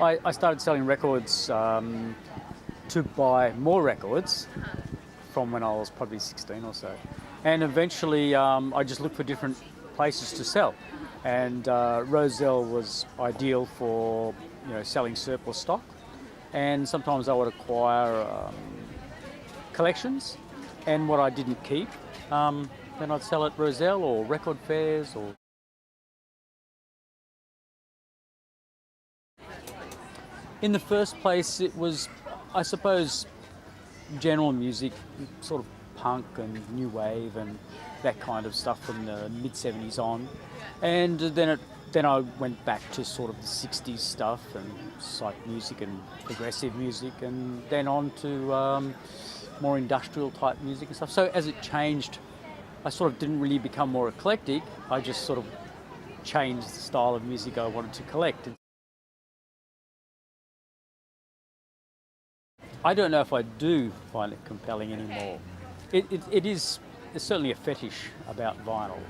I started selling records to buy more records from when I was probably 16 or so. And eventually I just looked for different places to sell. And Rozelle was ideal for selling surplus stock. And sometimes I would acquire collections, and what I didn't keep, then I'd sell at Rozelle or record fairs or. In the first place, it was, I suppose, general music, sort of punk and new wave and that kind of stuff from the mid-70s on. And then I went back to sort of the 60s stuff and psych music and progressive music, and then on to more industrial type music and stuff. So as it changed, I sort of didn't really become more eclectic. I just sort of changed the style of music I wanted to collect. I don't know if I do find it compelling anymore. There's certainly a fetish about vinyl,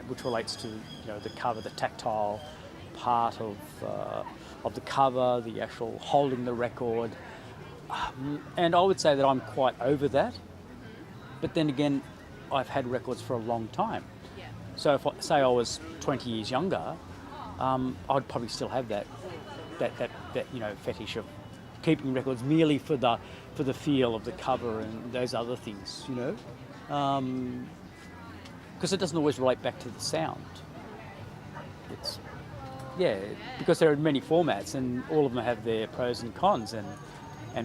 which relates to the cover, the tactile part of the cover, the actual holding the record, and I would say that I'm quite over that. But then again, I've had records for a long time. So if say I was 20 years younger, I'd probably still have that fetish of keeping records merely for the feel of the cover and those other things, because it doesn't always relate back to the sound. It's because there are many formats and all of them have their pros and cons, and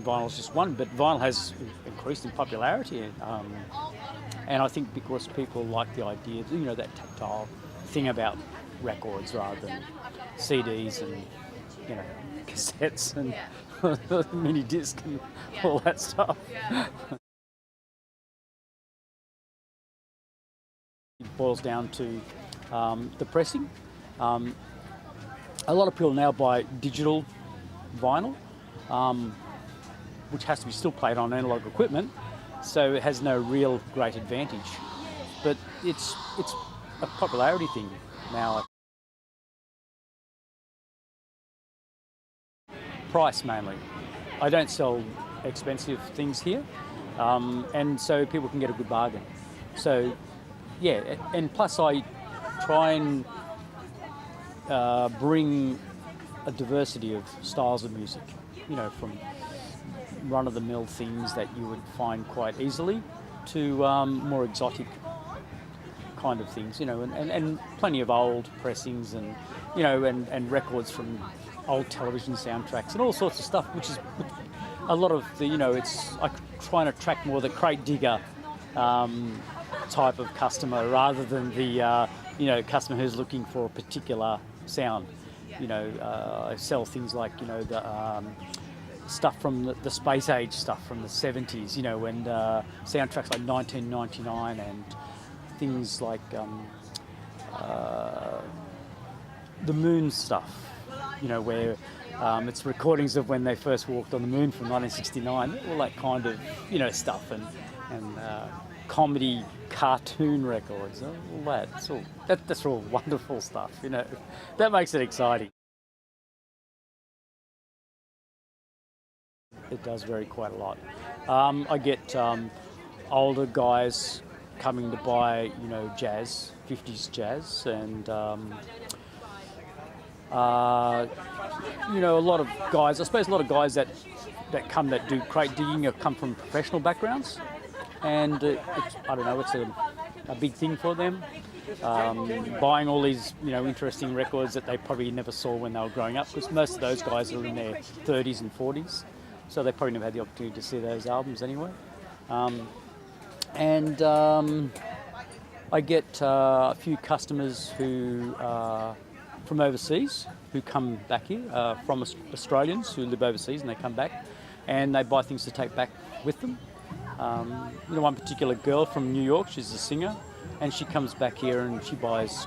vinyl's just one. But vinyl has increased in popularity, and I think because people like the idea, that tactile thing about records rather than CDs and cassettes and mini disc and all that stuff. It boils down to the pressing. A lot of people now buy digital vinyl, which has to be still played on analog equipment, so it has no real great advantage. But it's a popularity thing now. Price mainly. I don't sell expensive things here, and so people can get a good bargain. So, and plus I try and bring a diversity of styles of music, from run-of-the-mill things that you would find quite easily to more exotic kind of things, and plenty of old pressings and, and records from old television soundtracks and all sorts of stuff, which is a lot of the, I try and attract more the crate digger type of customer rather than the, customer who's looking for a particular sound. I sell things like, the stuff from the space age stuff from the 70s, and soundtracks like 1999 and things like the moon stuff, where it's recordings of when they first walked on the moon from 1969, all that kind of, stuff, and comedy cartoon records, all that. That's all wonderful stuff, That makes it exciting. It does vary quite a lot. I get older guys coming to buy, jazz, 50s jazz, and a lot of guys, I suppose a lot of guys that do crate digging come from professional backgrounds, and it's a big thing for them, buying all these, interesting records that they probably never saw when they were growing up, because most of those guys are in their 30s and 40s, so they probably never had the opportunity to see those albums anyway. I get a few customers who from overseas who come back here, from Australians who live overseas, and they come back and they buy things to take back with them. One particular girl from New York, she's a singer, and she comes back here and she buys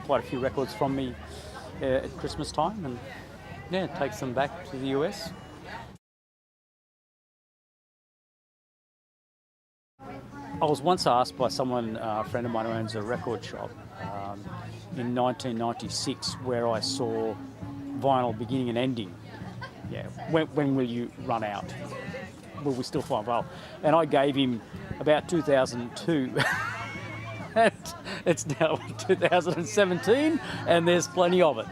quite a few records from me at Christmas time, and takes them back to the US. I was once asked by someone, a friend of mine who owns a record shop, in 1996, where I saw vinyl beginning and ending. Yeah, when will you run out? Will we still find vinyl? And I gave him about 2002. And it's now 2017, and there's plenty of it.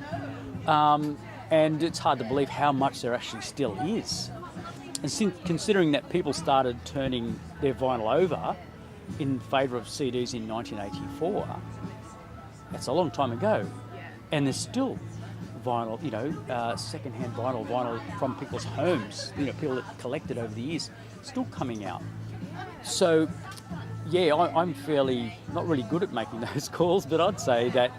And it's hard to believe how much there actually still is. And considering that people started turning their vinyl over in favour of CDs in 1984, that's a long time ago. And there's still vinyl, second-hand vinyl from people's homes, people that collected over the years, still coming out. So, yeah, I'm fairly not really good at making those calls, but I'd say that,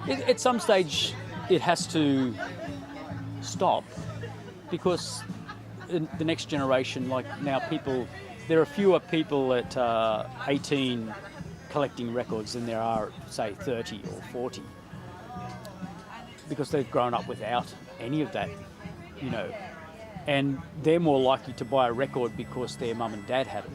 at some stage it has to stop because the next generation, like now there are fewer people at 18 collecting records than there are, say, 30 or 40. Because they've grown up without any of that, and they're more likely to buy a record because their mum and dad had it.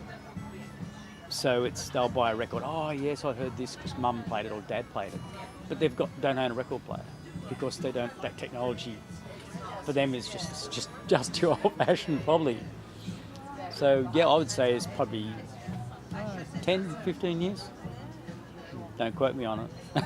So they'll buy a record. Oh yes, I heard this because mum played it or dad played it, but don't own a record player because they don't. That technology for them is just too old-fashioned probably. So yeah, I would say it's probably 10, 15 years. Don't quote me on it.